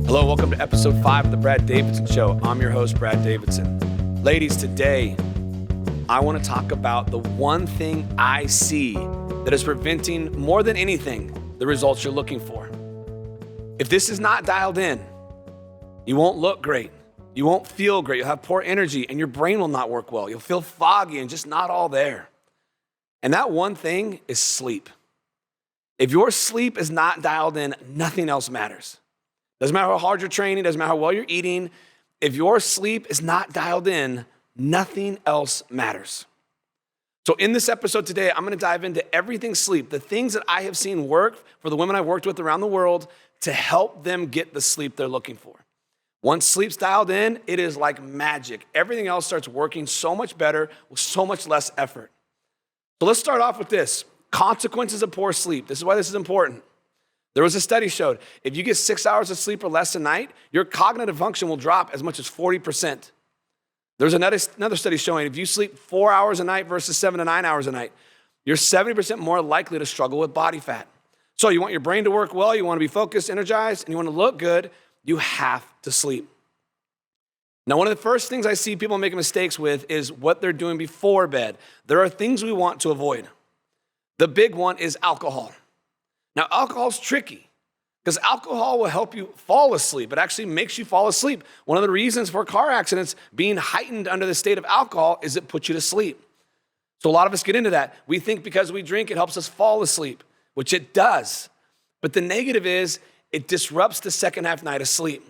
Hello, welcome to episode 5 of the Brad Davidson Show. I'm your host, Brad Davidson. Ladies, today, I want to talk about the one thing I see that is preventing, more than anything, the results you're looking for. If this is not dialed in, you won't look great. You won't feel great. You'll have poor energy and your brain will not work well. You'll feel foggy and just not all there. And that one thing is sleep. If your sleep is not dialed in, nothing else matters. Doesn't matter how hard you're training, doesn't matter how well you're eating. If your sleep is not dialed in, nothing else matters. So in this episode today, I'm gonna dive into everything sleep, the things that I have seen work for the women I've worked with around the world to help them get the sleep they're looking for. Once sleep's dialed in, it is like magic. Everything else starts working so much better with so much less effort. So let's start off with this. Consequences of poor sleep. This is why this is important. There was a study showed if you get 6 hours of sleep or less a night, your cognitive function will drop as much as 40%. There's another study showing if you sleep 4 hours a night versus 7 to 9 hours a night, you're 70% more likely to struggle with body fat. So you want your brain to work well, you want to be focused, energized, and you want to look good, you have to sleep. Now, one of the first things I see people making mistakes with is what they're doing before bed. There are things we want to avoid. The big one is alcohol. Now, alcohol's tricky because alcohol will help you fall asleep. It actually makes you fall asleep. One of the reasons for car accidents being heightened under the state of alcohol is it puts you to sleep. So a lot of us get into that. We think because we drink, it helps us fall asleep, which it does. But the negative is it disrupts the second half night of sleep.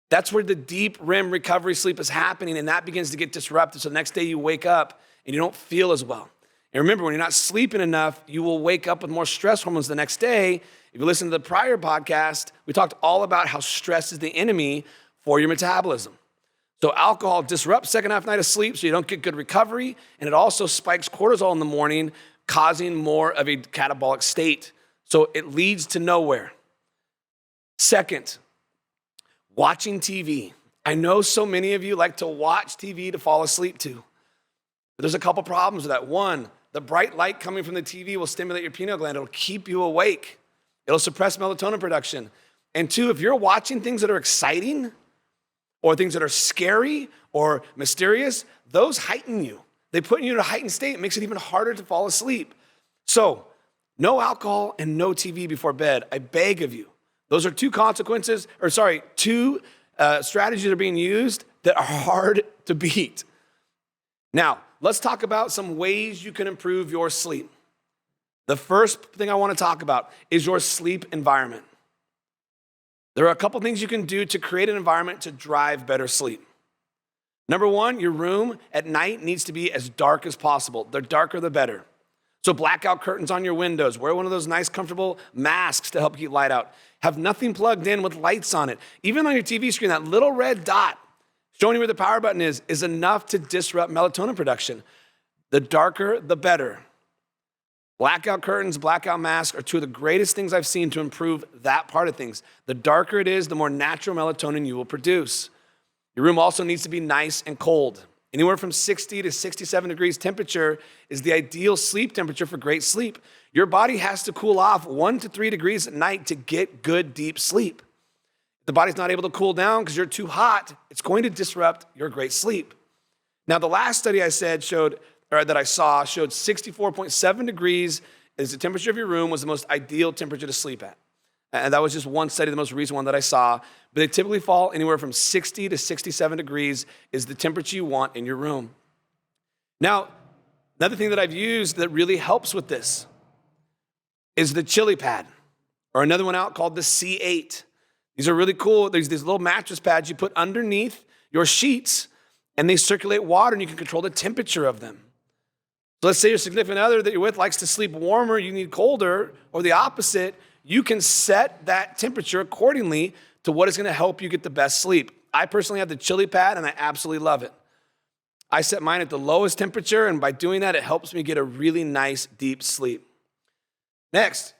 That's where the deep REM recovery sleep is happening, and that begins to get disrupted. So the next day you wake up and you don't feel as well. And remember, when you're not sleeping enough, you will wake up with more stress hormones the next day. If you listen to the prior podcast, we talked all about how stress is the enemy for your metabolism. So alcohol disrupts second half night of sleep so you don't get good recovery, and it also spikes cortisol in the morning, causing more of a catabolic state. So it leads to nowhere. Second, watching TV. I know so many of you like to watch TV to fall asleep to. But there's a couple problems with that. One, the bright light coming from the TV will stimulate your pineal gland. It'll keep you awake. It'll suppress melatonin production. And two, if you're watching things that are exciting or things that are scary or mysterious, those heighten you. They put you in a heightened state. It makes it even harder to fall asleep. So no alcohol and no TV before bed. I beg of you. Those are two strategies that are being used that are hard to beat. Now, let's talk about some ways you can improve your sleep. The first thing I want to talk about is your sleep environment. There are a couple things you can do to create an environment to drive better sleep. Number one, your room at night needs to be as dark as possible. The darker, the better. So blackout curtains on your windows. Wear one of those nice, comfortable masks to help keep light out. Have nothing plugged in with lights on it. Even on your TV screen, that little red dot showing you where the power button is enough to disrupt melatonin production. The darker, the better. Blackout curtains, blackout masks are two of the greatest things I've seen to improve that part of things. The darker it is, the more natural melatonin you will produce. Your room also needs to be nice and cold. Anywhere from 60 to 67 degrees temperature is the ideal sleep temperature for great sleep. Your body has to cool off 1 to 3 degrees at night to get good, deep sleep. If the body's not able to cool down because you're too hot, it's going to disrupt your great sleep. Now, the last study I said showed 64.7 degrees is the temperature of your room was the most ideal temperature to sleep at. And that was just one study, the most recent one that I saw. But they typically fall anywhere from 60 to 67 degrees is the temperature you want in your room. Now, another thing that I've used that really helps with this is the chili pad, or another one out called the C8. These are really cool. There's these little mattress pads you put underneath your sheets, and they circulate water, and you can control the temperature of them. So let's say your significant other that you're with likes to sleep warmer, you need colder, or the opposite. You can set that temperature accordingly to what is going to help you get the best sleep. I personally have the chili pad, and I absolutely love it. I set mine at the lowest temperature, and by doing that, it helps me get a really nice, deep sleep. Next,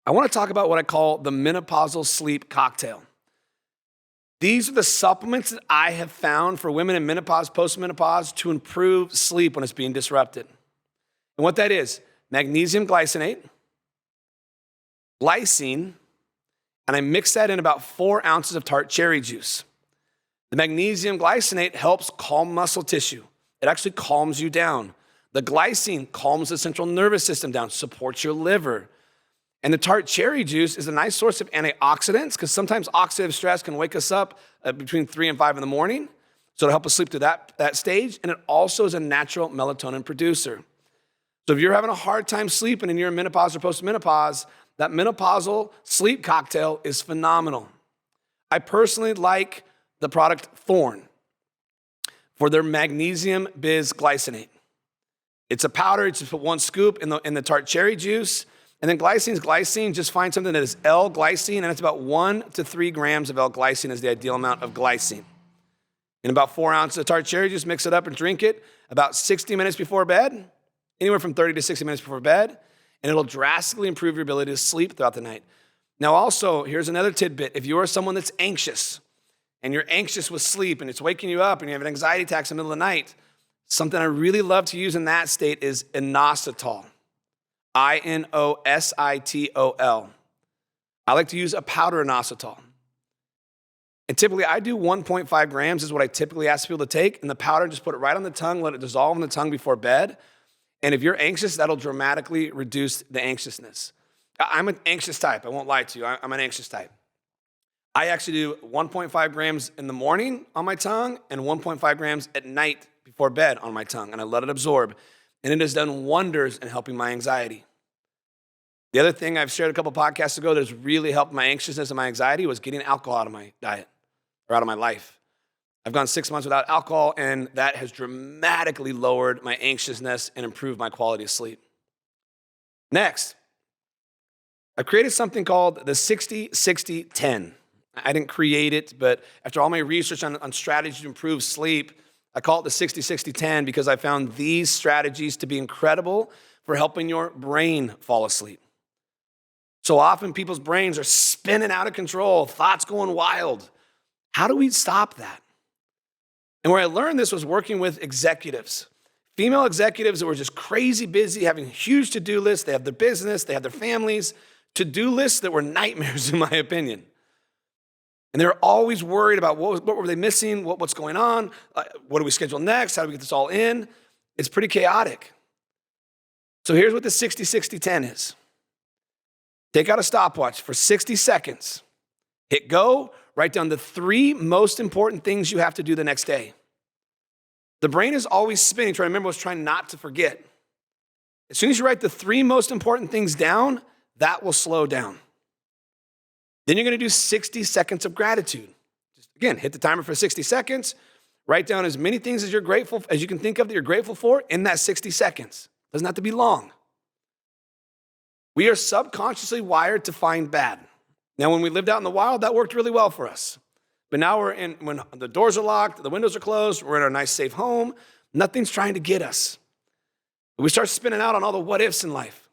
I want to talk about what I call the menopausal sleep cocktail. These are the supplements that I have found for women in menopause, postmenopause to improve sleep when it's being disrupted. And what that is, magnesium glycinate, glycine, and I mix that in about 4 ounces of tart cherry juice. The magnesium glycinate helps calm muscle tissue. It actually calms you down. The glycine calms the central nervous system down, supports your liver. And the tart cherry juice is a nice source of antioxidants because sometimes oxidative stress can wake us up between 3 and 5 in the morning. So it'll help us sleep through that stage. And it also is a natural melatonin producer. So if you're having a hard time sleeping and you're in menopause or post-menopause, that menopausal sleep cocktail is phenomenal. I personally like the product Thorne for their magnesium bisglycinate. It's a powder. You just put 1 scoop in the tart cherry juice. And then glycine. Just find something that is L-glycine, and it's about 1 to 3 grams of L-glycine is the ideal amount of glycine. In about 4 ounces of tart cherry juice, mix it up and drink it about 60 minutes before bed, anywhere from 30 to 60 minutes before bed, and it'll drastically improve your ability to sleep throughout the night. Now also, here's another tidbit. If you are someone that's anxious, and you're anxious with sleep, and it's waking you up, and you have an anxiety attack in the middle of the night, something I really love to use in that state is inositol. inositol. I like to use a powder inositol. And typically I do 1.5 grams is what I typically ask people to take. And the powder, just put it right on the tongue, let it dissolve on the tongue before bed. And if you're anxious, that'll dramatically reduce the anxiousness. I'm an anxious type. I won't lie to you. I'm an anxious type. I actually do 1.5 grams in the morning on my tongue and 1.5 grams at night before bed on my tongue. And I let it absorb. And it has done wonders in helping my anxiety. The other thing I've shared a couple podcasts ago that has really helped my anxiousness and my anxiety was getting alcohol out of my diet or out of my life. I've gone 6 months without alcohol, and that has dramatically lowered my anxiousness and improved my quality of sleep. Next, I created something called the 60-60-10. I didn't create it, but after all my research on strategies to improve sleep, I call it the 60-60-10 because I found these strategies to be incredible for helping your brain fall asleep. So often people's brains are spinning out of control, thoughts going wild. How do we stop that? And where I learned this was working with executives, female executives that were just crazy busy, having huge to-do lists. They have their business, they have their families, to-do lists that were nightmares in my opinion. And they're always worried about what were they missing, what's going on, what do we schedule next, how do we get this all in? It's pretty chaotic. So here's what the 60-60-10 is. Take out a stopwatch for 60 seconds. Hit go, write down the 3 most important things you have to do the next day. The brain is always spinning, trying to remember what's trying not to forget. As soon as you write the 3 most important things down, that will slow down. Then you're gonna do 60 seconds of gratitude. Just again, hit the timer for 60 seconds, write down as many things as you can think of that you're grateful for in that 60 seconds. Doesn't have to be long. We are subconsciously wired to find bad. Now, when we lived out in the wild, that worked really well for us. But now when the doors are locked, the windows are closed, we're in our nice safe home, nothing's trying to get us. We start spinning out on all the what ifs in life.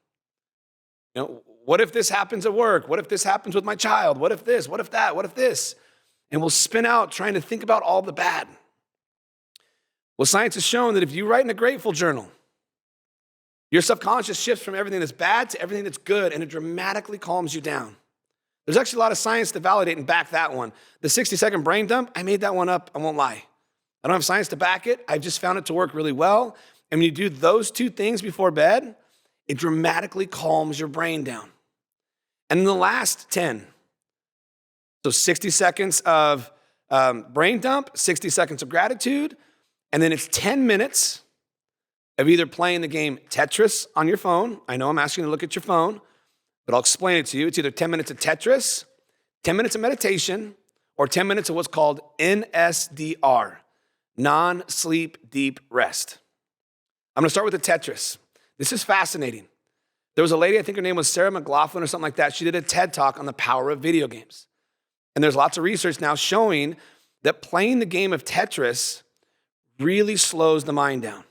You know, what if this happens at work? What if this happens with my child? What if this? What if that? What if this? And we'll spin out trying to think about all the bad. Well, science has shown that if you write in a grateful journal, your subconscious shifts from everything that's bad to everything that's good, and it dramatically calms you down. There's actually a lot of science to validate and back that one. The 60-second brain dump, I made that one up, I won't lie. I don't have science to back it. I've just found it to work really well. And when you do those 2 things before bed, it dramatically calms your brain down. And then the last 10, so 60 seconds of brain dump, 60 seconds of gratitude, and then it's 10 minutes of either playing the game Tetris on your phone. I know I'm asking you to look at your phone, but I'll explain it to you. It's either 10 minutes of Tetris, 10 minutes of meditation, or 10 minutes of what's called NSDR, non-sleep deep rest. I'm gonna start with the Tetris. This is fascinating. There was a lady, I think her name was Sarah McLaughlin or something like that. She did a TED Talk on the power of video games. And there's lots of research now showing that playing the game of Tetris really slows the mind down.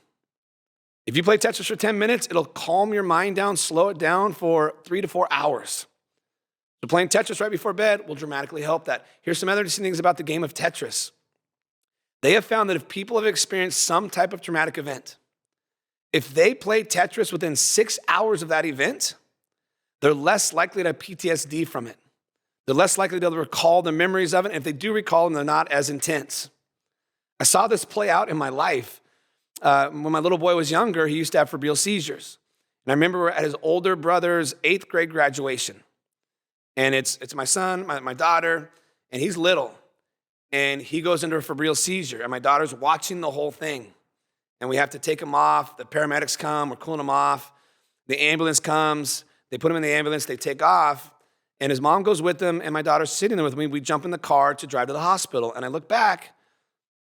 If you play Tetris for 10 minutes, it'll calm your mind down, slow it down for 3 to 4 hours. So playing Tetris right before bed will dramatically help that. Here's some other interesting things about the game of Tetris. They have found that if people have experienced some type of traumatic event, if they play Tetris within 6 hours of that event, they're less likely to have PTSD from it. They're less likely to be able to recall the memories of it. And if they do recall them, they're not as intense. I saw this play out in my life. When my little boy was younger, he used to have febrile seizures. And I remember we're at his older brother's 8th grade graduation. And it's my son, my daughter, and he's little. And he goes into a febrile seizure. And my daughter's watching the whole thing. And we have to take him off. The paramedics come. We're cooling him off. The ambulance comes. They put him in the ambulance. They take off. And his mom goes with him. And my daughter's sitting there with me. We jump in the car to drive to the hospital. And I look back,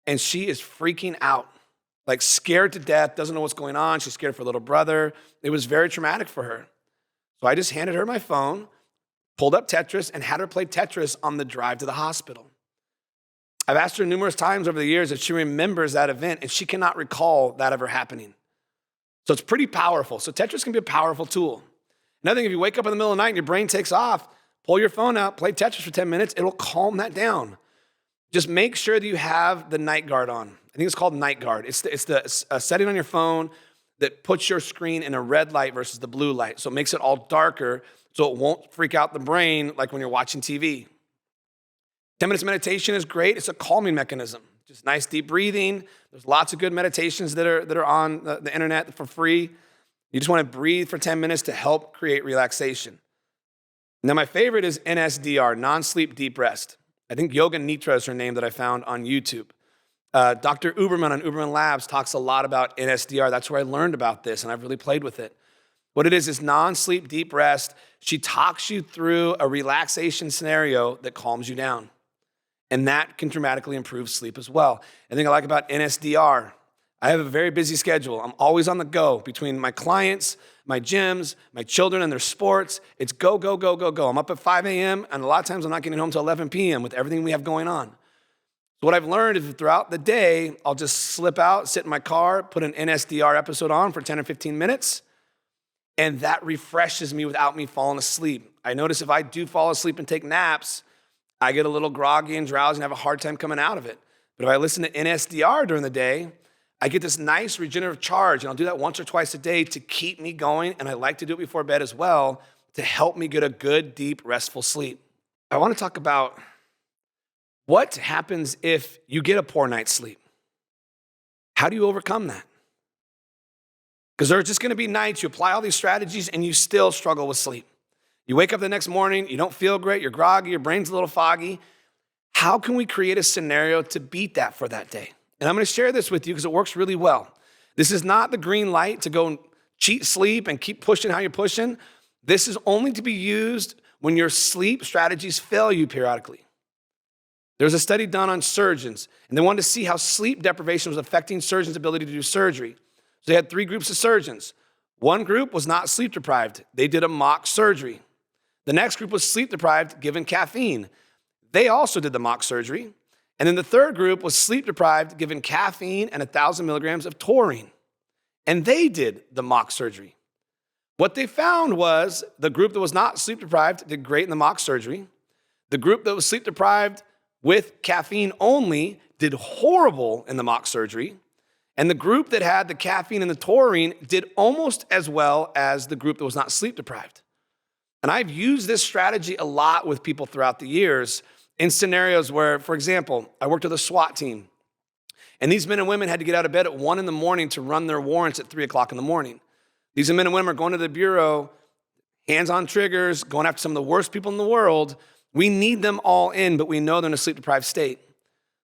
and she is freaking out. Like scared to death, doesn't know what's going on. She's scared for her little brother. It was very traumatic for her. So I just handed her my phone, pulled up Tetris, and had her play Tetris on the drive to the hospital. I've asked her numerous times over the years if she remembers that event, and she cannot recall that ever happening. So it's pretty powerful. So Tetris can be a powerful tool. Another thing, if you wake up in the middle of the night and your brain takes off, pull your phone out, play Tetris for 10 minutes, it'll calm that down. Just make sure that you have the night guard on. I think it's called night guard. It's the setting on your phone that puts your screen in a red light versus the blue light. So it makes it all darker so it won't freak out the brain like when you're watching TV. 10 minutes meditation is great. It's a calming mechanism. Just nice deep breathing. There's lots of good meditations that are on the internet for free. You just want to breathe for 10 minutes to help create relaxation. Now my favorite is NSDR, non-sleep deep rest. I think Yoga Nitra is her name that I found on YouTube. Dr. Uberman on Uberman Labs talks a lot about NSDR. That's where I learned about this, and I've really played with it. What it is non-sleep deep rest. She talks you through a relaxation scenario that calms you down. And that can dramatically improve sleep as well. The thing I like about NSDR, I have a very busy schedule. I'm always on the go between my clients, my gyms, my children and their sports. It's go, go, go, go, go. I'm up at 5 a.m. and a lot of times I'm not getting home till 11 p.m. with everything we have going on. So what I've learned is that throughout the day, I'll just slip out, sit in my car, put an NSDR episode on for 10 or 15 minutes, and that refreshes me without me falling asleep. I notice if I do fall asleep and take naps, I get a little groggy and drowsy and have a hard time coming out of it. But if I listen to NSDR during the day, I get this nice regenerative charge, and I'll do that once or twice a day to keep me going, and I like to do it before bed as well to help me get a good, deep, restful sleep. I want to talk about what happens if you get a poor night's sleep. How do you overcome that? Because there's just going to be nights you apply all these strategies and you still struggle with sleep. You wake up the next morning, you don't feel great, you're groggy, your brain's a little foggy. How can we create a scenario to beat that for that day? And I'm going to share this with you because it works really well. This is not the green light to go and cheat sleep and keep pushing how you're pushing. This is only to be used when your sleep strategies fail you periodically. There was a study done on surgeons, and they wanted to see how sleep deprivation was affecting surgeons' ability to do surgery. So they had 3 groups of surgeons. One group was not sleep deprived. They did a mock surgery. The next group was sleep deprived, given caffeine. They also did the mock surgery. And then the third group was sleep deprived, given caffeine and 1,000 milligrams of taurine. And they did the mock surgery. What they found was the group that was not sleep deprived did great in the mock surgery. The group that was sleep deprived with caffeine only did horrible in the mock surgery. And the group that had the caffeine and the taurine did almost as well as the group that was not sleep deprived. And I've used this strategy a lot with people throughout the years in scenarios where, for example, I worked with a SWAT team. And these men and women had to get out of bed at 1 in the morning to run their warrants at 3 o'clock in the morning. These men and women are going to the bureau, hands on triggers, going after some of the worst people in the world. We need them all in, but we know they're in a sleep-deprived state.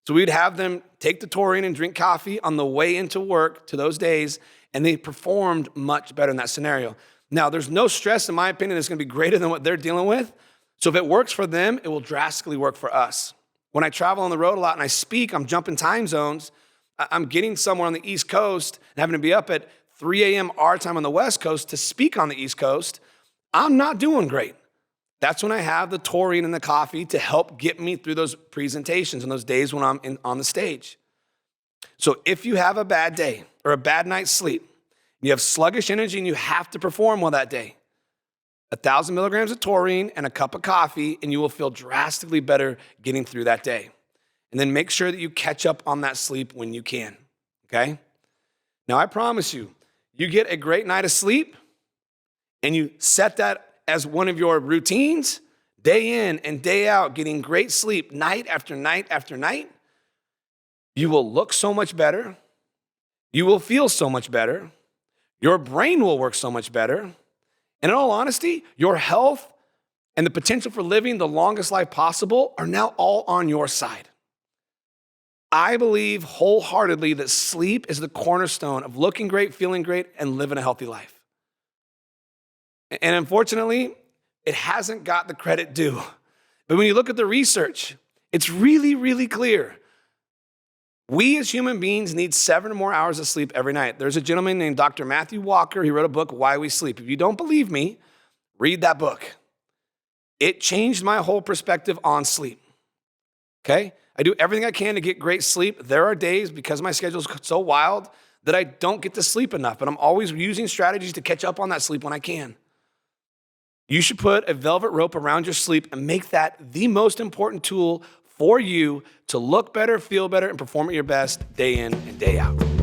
So we'd have them take the taurine and drink coffee on the way into work to those days, and they performed much better in that scenario. Now, there's no stress, in my opinion, that's going to be greater than what they're dealing with. So if it works for them, it will drastically work for us. When I travel on the road a lot and I speak, I'm jumping time zones. I'm getting somewhere on the East Coast and having to be up at 3 a.m. our time on the West Coast to speak on the East Coast. I'm not doing great. That's when I have the taurine and the coffee to help get me through those presentations and those days when I'm on the stage. So if you have a bad day or a bad night's sleep, you have sluggish energy and you have to perform well that day, 1,000 milligrams of taurine and a cup of coffee, and you will feel drastically better getting through that day. And then make sure that you catch up on that sleep when you can, okay? Now, I promise you, you get a great night of sleep and you set that as one of your routines, day in and day out, getting great sleep night after night after night, you will look so much better. You will feel so much better. Your brain will work so much better. And in all honesty, your health and the potential for living the longest life possible are now all on your side. I believe wholeheartedly that sleep is the cornerstone of looking great, feeling great, and living a healthy life. And unfortunately, it hasn't got the credit due. But when you look at the research, it's really, really clear. We as human beings need 7 or more hours of sleep every night. There's a gentleman named Dr. Matthew Walker. He wrote a book, Why We Sleep. If you don't believe me, read that book. It changed my whole perspective on sleep, okay? I do everything I can to get great sleep. There are days, because my schedule is so wild, that I don't get to sleep enough, but I'm always using strategies to catch up on that sleep when I can. You should put a velvet rope around your sleep and make that the most important tool for you to look better, feel better, and perform at your best day in and day out.